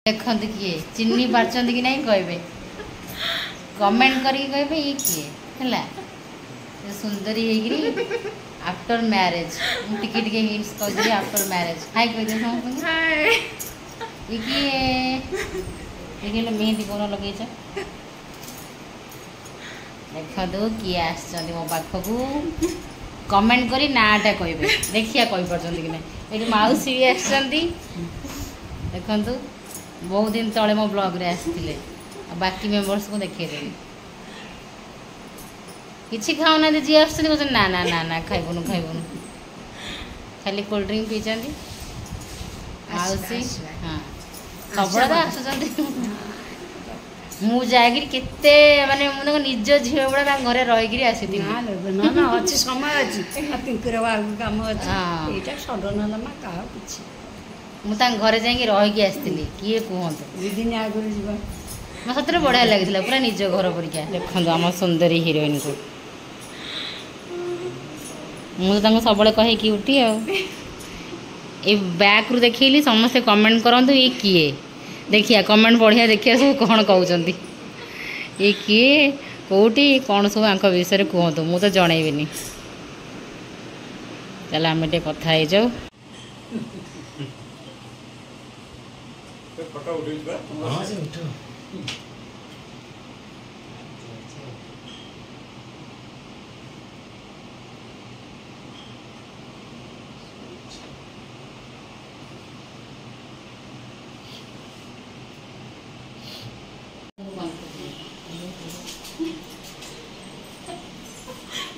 देखते किए चिन्नी पार्चन कि नहीं कहे कमेंट करके कहे ये किए है सुंदरी आफ्टर मैरेज टिके टिके हिंट्स कह आफ्टर मैरेज हाय कह दे समस्त ये किए मेहंदी कौन लगे देखो किए आस मो पाखक कमेंट करी नाटा कहे देखिया कही पार्टी कि नहीं ये मौसी भी आसुँ देखु बहुत दिन तले मो ब्लॉग रे आसते बाकी मेंबर्स को देखेदेवी किसी खाऊना जी आस ना ना ना ना खाइबुन खाइबुन खाली कोल्ड ड्रिंक पीछा मौसी हाँ सब आसुँच मुझे केते माने मुझे निज झील गुड़ा घरे रही आसी ना अच्छी समय अच्छी पिंकुर कम अच्छी सडन क्या मुझे घरे जाकि रही आसती किए कहतु दिन आगुरी मैं सतरे बढ़िया लगी पूरा निज घर परिका देखो आम सुंदरी हिरोइन को मुझे सब कहे कि उठी ए बैक रू देखली समस्ते कमेंट करंतु ये किए देखिया कमेंट बढ़िया देखिए सब कौन कहते ये किए कौटी कौन सब आंख विषय कहतु मु तो जनइबी चल आम टे कथा हो जाऊ फोटो उठा हां से उठो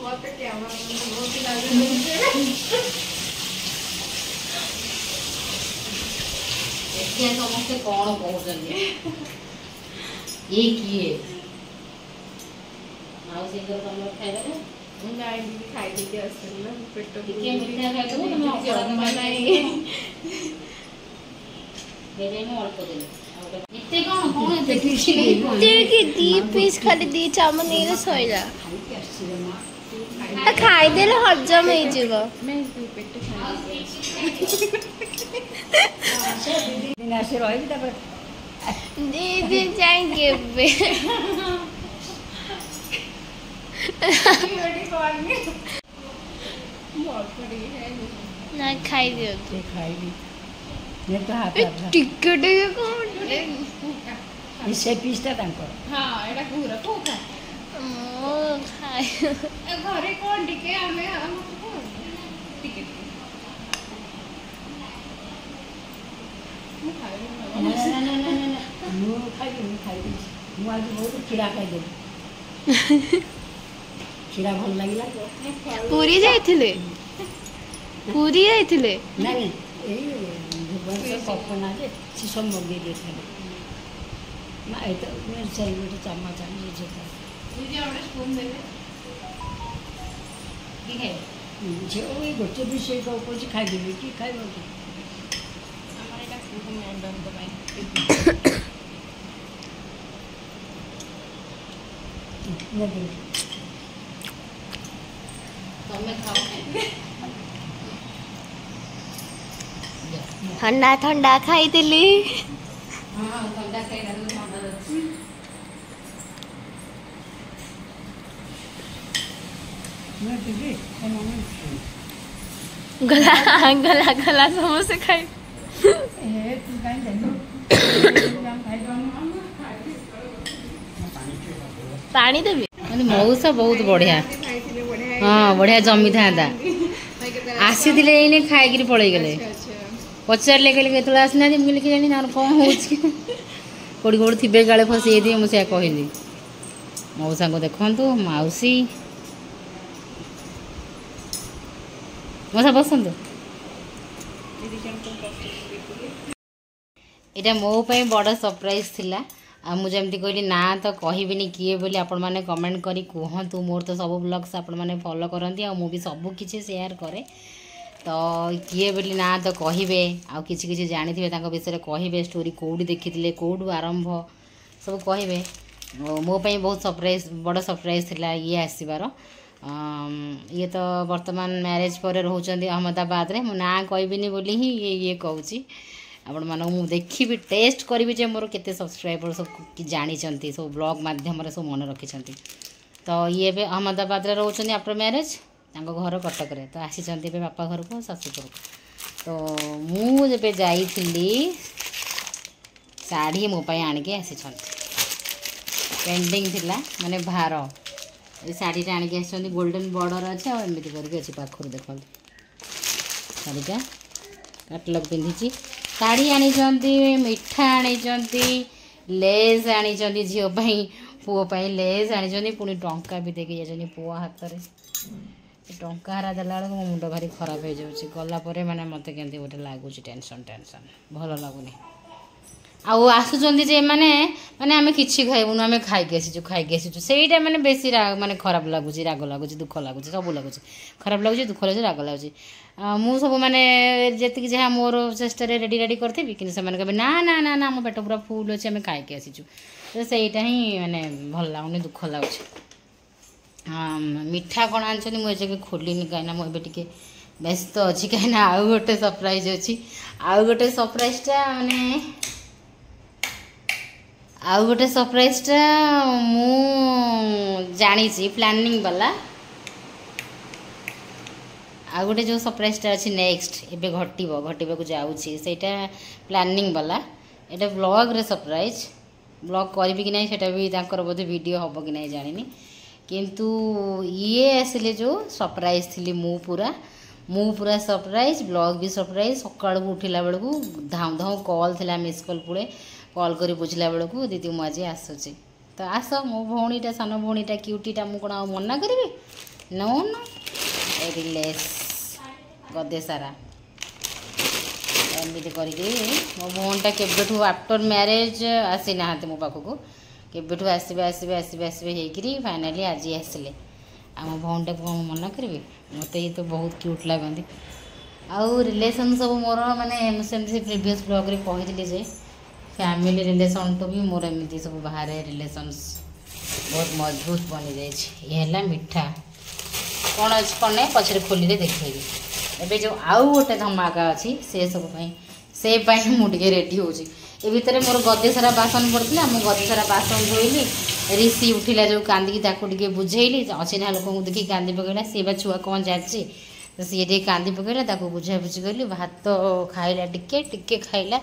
मत कैमरा बहुत लागे समस्ते कौन कहते ये किए तुम खाइबे पीस खाली दी चामच नहीं सैला खाईदे हजम हो दीदी जाएंगे ना खाई दियो टिकट से पीसटा हाँ एटा पूरा को खा मो खाई घरे कोन टिके हमें हम टिके पूरी जाइथिले पूरी जाइथिले नहीं भुवनेश्वर कल्पना जे सब मगे देखे ना ये तो मेरे चाहिए गोटे चम्मच आनी झील गोटे भी से कौच खाईदेवी कि खाइब ठंडा ठंडा खाई दिली गला गला गला समोसे खाई पानी देवी मौसा बहुत बढ़िया हाँ बढ़िया जमी था आसी ये खाई पलि गले पचारे कहले के आसना मुझे कि जानी कौन हो कौटी कौटी थे गाड़े फसी जाइए मुझे कहली मौसा को देखु मौसी मौसा बसंत यहाँ मोपाई बड़ सरप्राइज थिला आ मुझे एमती कहली ना तो कहबिनी किए बोली आपण मैंने कमेंट करी कहतु मोर तो सब ब्लॉग्स आपण मैंने फॉलो करती आ भी सब किसी शेयर करे तो किए बोली ना तो कहे आ कि जानी थे विषय कहे स्टोरी कौटी देखी कौटू आरंभ सब कहे मोपाई बहुत सरप्राइज बड़ सरप्राइज थिला ये आसबार ये तो वर्तमान मैरिज पर रोचंदी अहमदाबाद रे मु ना कहबिनी बोली ही ये कहूँ आपण मानक मु देखिबी टेस्ट करी जे मोर केते सब्सक्राइबर सब जानी सब ब्लॉग माध्यम सब मन रखी। तो ये भी अहमदाबाद रे रोचनी आफ्टर मैरिज घर कटक रे तो आसी बापा घर को शाशु घर को। तो मु जब जाई साड़ी मो पाई आनिके आसी पेंडिंग थिला माने भार ये साड़ी आनिके आसी गोल्डन बॉर्डर अच्छे आमती करके अच्छी पाखर देख साड़ीटा कैटलॉग पिंधि साड़ी आनी मिठा आनी लेस आनी झीपाई पुओपाई लेस आनी पुणी टंका भी देखी जाए पुओ हाथ में टंका हारा देला बेलू मो मुंड भारी खराब हो जाऊँगी गलापर मैंने मत के गोटे लगुच टेंशन टेंशन भल लगुनि आसुँच मैंने माने आम कि खाइबुन आम खाई आसीचु से मैंने बेसी माने खराब लगुच राग लगुच दुख लगुच सब लगुच खराब लगुच दुख लगुच राग लगुच मु सब माने जी जहाँ मोर चेष्टा रेडी रेडी करी कि कहे ना ना ना ना आम पेट पूरा फुल अच्छे आम खाई आसीचु तो सहीटा ही माने भल लगुनि दुख लगुच। मिठा कौन आनी मुझे खोलिनी कहीं मुझे व्यस्त अच्छी कहीं आउ गोटे सरप्राइज अच्छी आउ गोटे सरप्राइजटा माने आउ गोटे सरप्राइजटा मु जानी प्लानिंग वाला आउ गोटे जो सरप्राइजटा अच्छी नेक्स्ट एबे घटवा को जाऊँगी सेटा प्लानिंग वाला एटा ब्लॉग रे सरप्राइज ब्लॉग करी कि नहीं सेटा भी तांकर बोधे वीडियो हम कि नहीं जानी किंतु ये आसिले जो सरप्राइज थी मु पूरा सरप्राइज ब्लॉग भी सरप्राइज सकाल उठिला बेलू धाऊ धाऊ कॉल थी मिस कॉल पुणे कॉल कर बुझला बेलू दीदी मुझे आसूची तो आस मो भौणीटा सान भौणीटा क्यूटीटा मुझे कौन मना करी नो नो रिलेस गदे सारा एमती करके मो भौणीटा केबेठू आफ्टर मैरिज आसी ना मो पाखक केबेठू आसबे आसबे आसबे आसबे होकरी फाइनाली आज आसिले आम भौणीटा को मना करी मत ये तो बहुत क्यूट लगती आउ रिलेसन सब मोर माने सेमती प्रीवियस ब्लॉग रे कही जे फैमिली रिलेसन तो भी मोर एमती सब बाहर रिलेसन्स बहुत मजबूत बनी जाइए मिठा कौन अच्छे कौन नहीं पछरे खोली देखेबी एबे जो आउ गोटे धमाका अच्छी से सब से मुझे रेडी होची ए भितर मोर गदे सारा बासन पड़ता मुझे गदे सारा बासन धोइली ऋषि उठिला जो कांदी ताके बुझेली अचिन्हा लोक देखिए कांदी पकड़ा सी बा छुआ कौन जाची तो सी टे कांदी पकड़ा बुझा बुझी कली भात खाइला टिके खाइला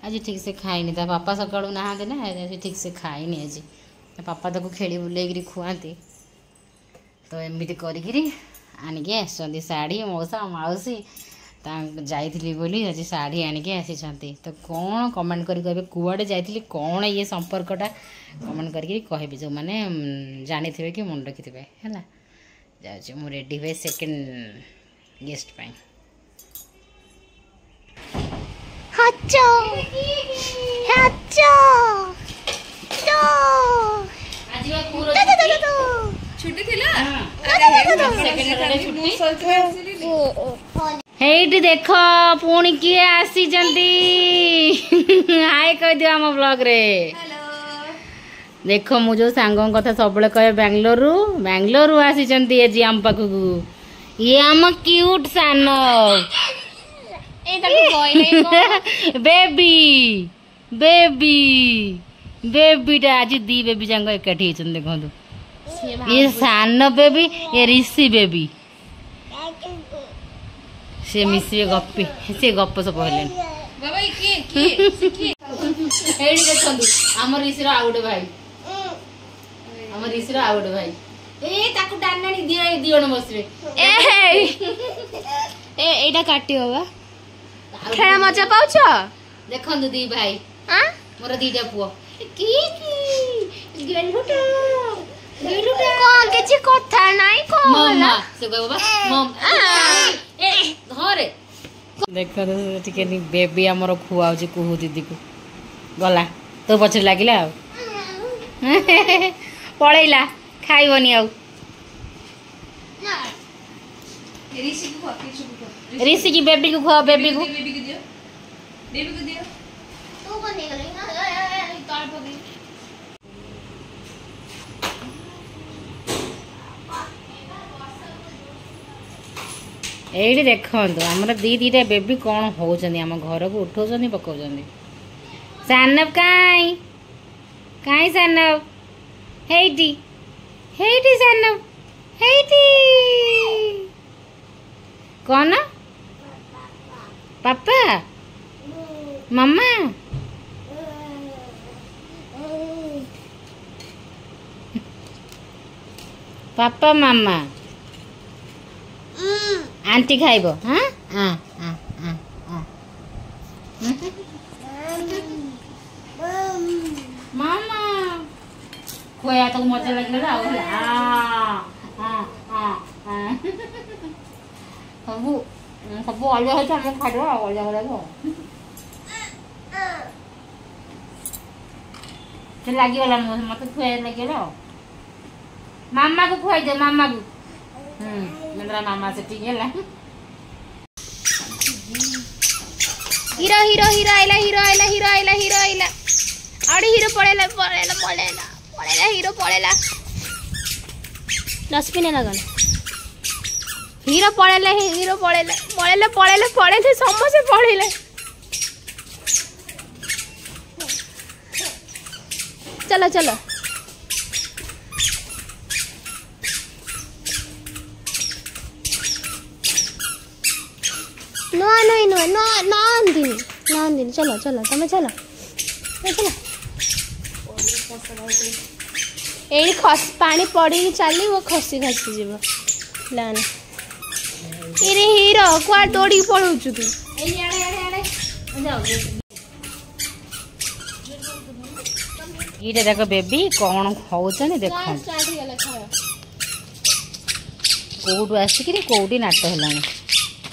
आज ठीक से खाइनी ता पापा सका ना ना ठीक से खाइनी आज पापा ताको खेली बुले खुआती तो एमती करी आनिके आसती साड़ी मौसा मौसी जाइली बोली आज साड़ी आनिके आसी तो कौन कमेंट करी कहे कुआड़े जाइली कौन ये संपर्कटा कमेंट करके कहे जो मैंने जानी थे कि मन रखि थे है जाऊँ मु रेडी हुए सेकेंड गेस्ट पाई छुट्टी थिला हेटी देख पुणी किए आसी हाय कह दियो आम ब्लॉग रे देख मु जो सांग कथा सब कहे बेंगलोर आसी आज आम पाखक ये आम क्यूट सान बेबी बेबी बेबीटा आज दी बेबी जाक एकाठी देखो ये सान बेबी ये ऋषि बेबी से मिसिए गपी से गप सब कहले बाबा की आम ऋषि आउटे भाई आम ऋषि आउटे भाई ए ताकू डान्नानी दी जण बसबे एटा काटी होगा खेला मजा पाउछ देखंदु दी भाई मोर दीटा पुओ की गेलुटा कौन के कथा नहीं कौन मम्मा से कह बाबा मम ए धरे देखो तो टिके बेबी हमर खुआ जे कुहू दीदी को गला तो पछरे लागिला पळैला खाइबनी आउ ऋषि की बेबी को खुआ बेबी को दियो तो बने गले ना तार पकड़ी ଏଇଠି ଦେଖନ୍ତୁ ଆମର ଦିଟା ବେବି କ'ଣ ହଉଛନ୍ତି ଆମ ଘରକୁ ଉଠଉଛନ୍ତି ପକାଉଛନ୍ତି। ସାନବ କାଇଁ ସାନବ ହେଇଟି ହେଇଟି ସାନବ ହେଇଟି କ'ଣ ପାପା ମାମା ପାପା ମାମା आंटी खाइब हाँ मामा खोया तो मजा लगे सब सब अलग है हम खाद अलग अलग से लगे मत खुआ लगे मामा को खुआई दे मामा को मेरा मामा से ठीक है हीरो हीरो हीरो आइला हीरो आइला हीरो आइला हीरो आइला आड़े हीरो पड़ेला पड़ेला पड़ेला पड़ेला हीरो पड़ेला डस्टबिन लगन हीरो पड़ेला हीरो पड़ेला पड़ेला पड़ेला पड़ेले समोसे पड़ेला चलो चलो नो नहीं नो नो नंदिनी चलो चलो तुम चलो चलो यही खस पानी पड़ी चली वो खसी खसी जीव लाने इरे हीरो कुआ दौड़ी पड़ौछु तू ये देख बेबी कौन होचनी देख कौटू आसिक कौटी नाट है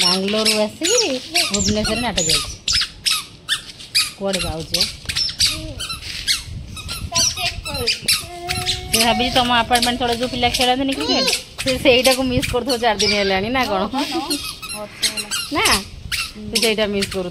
बांगलोर आसिक भुवनेश्वर नाट जा कौड़े पाचे भाभी तुम अपार्टमेंट थोड़ा जो पिला खेलते क्रिकेट से मिस कर 4 दिन है ना कौन ना से मिस कर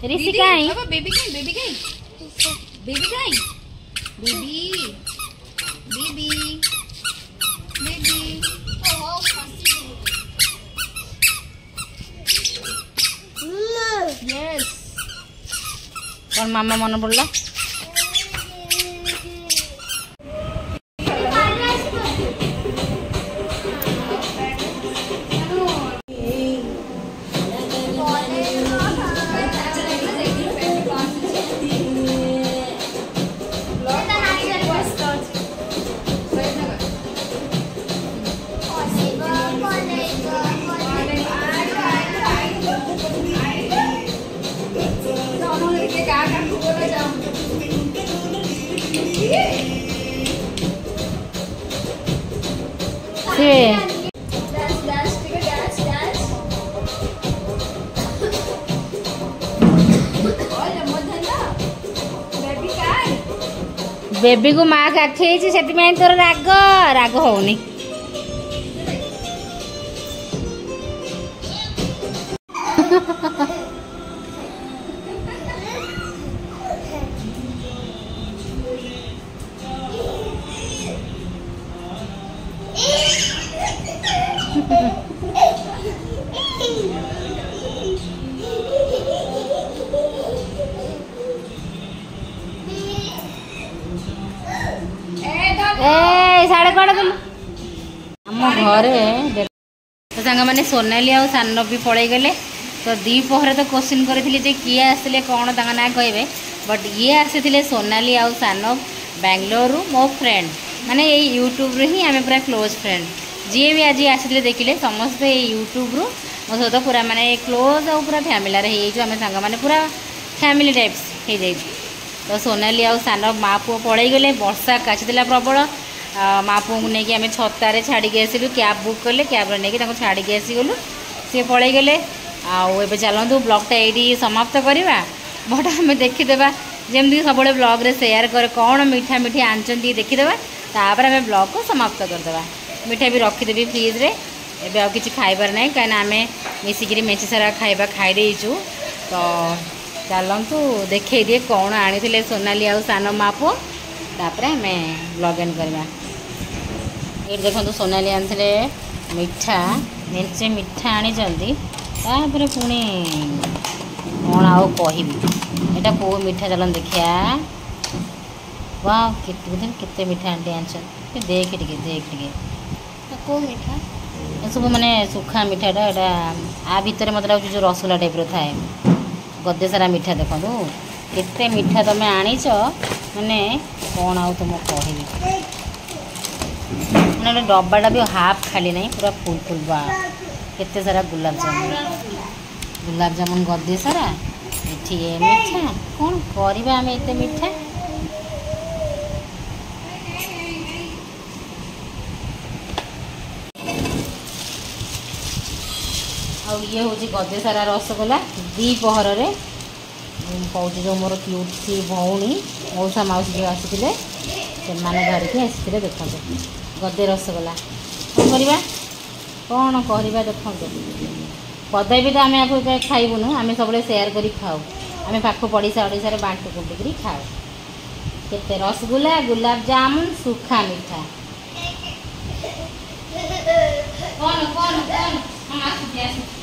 ऋषि काई बेबी काई बेबी काई बेबी काई बेबी बेबी बेबी यस कौन मामा मन पड़ला बेबी को माँ काठी से तोर राग राग होनी साढ़े कौन गलु आम घरे तो सांग मैंने सोनाली आ सान भी पड़े गले तो दीपहर तो क्वेश्चन करी किए आसले कौन तांका ना कहे बट ये आसी सोनाली आ सान बेंगलोर मो फ्रेंड माने ये यूट्यूब रे ही आम पूरा क्लोज फ्रेंड जी भी आज आसी देखिले समस्ते यूट्यूब रु मो सहित पूरा माने क्लोज और पूरा फैमिली रे आम सांग मैंने पूरा फैमिली टाइप्स हो जाए तो सोनाली आ सान माँ पुओ पड़े गले वर्षा काचिदेला प्रबल माँ पुओ को लेकिन आम छतारे छाड़ी आसलु कैब बुक कले कैब नहीं छाड़ी आसीगलु सी पड़े गले आउ चलतु ब्लॉगटा ये समाप्त करवा बट आम देखीदे जमी सब ब्लॉग रे शेयर कर कौन मीठा मीठी आनचंती देखीदे तापर आम ब्लॉग को समाप्त करदे मिठा भी रखीदेवी फ्रिज्रे एबे आ किसी खाइबार ना कहीं आम मिसिकी मेची सारा खाइबा खाई देचु तो चलतु देखे दिए कौन आनी सोनाली आउ सान मापो तापर आम ब्लॉग एंड करवा ये देखो सोनाली आनी मिठा मेचे मिठा आनी तापर पुणी कौन आउ कह एटा को मिठा चलन देखिया वाह केते मिठा आंटी आंचन देख टे देख टे को मिठा ये सब माने सुखा मिठाटा एटा आ भितर मतलब लाग जो रसगोला टाइप रो थाए गदे सारा मिठा देखो केते मिठा तुम आनीच माने कौन आउ तुम कहबी मैंने डब्बाटा भी हाफ खाली नहीं पूरा फुल फुल बा केते सारा गुलाब जामुन गदे सारा ये मिठा कौन करवा आम एत मिठा और ये हूँ गदे सारा रसगोला द्विपहर कौच जो मोर क्यूट सी भौणी मौसा मौसी जो आसी से धरिकी आसी देखो गदे रसगोला कौन करवा कौन करवा देखो कदे भी तो आम आपको खाइबुनु आम सब सेयार कर खाऊ आम पाख पड़ीसा ओडिशा बांटू कुटिकी खाऊ केते रसगोला गुलाब जामुन सुखा मिठा कौन कौन कौन हम आसुची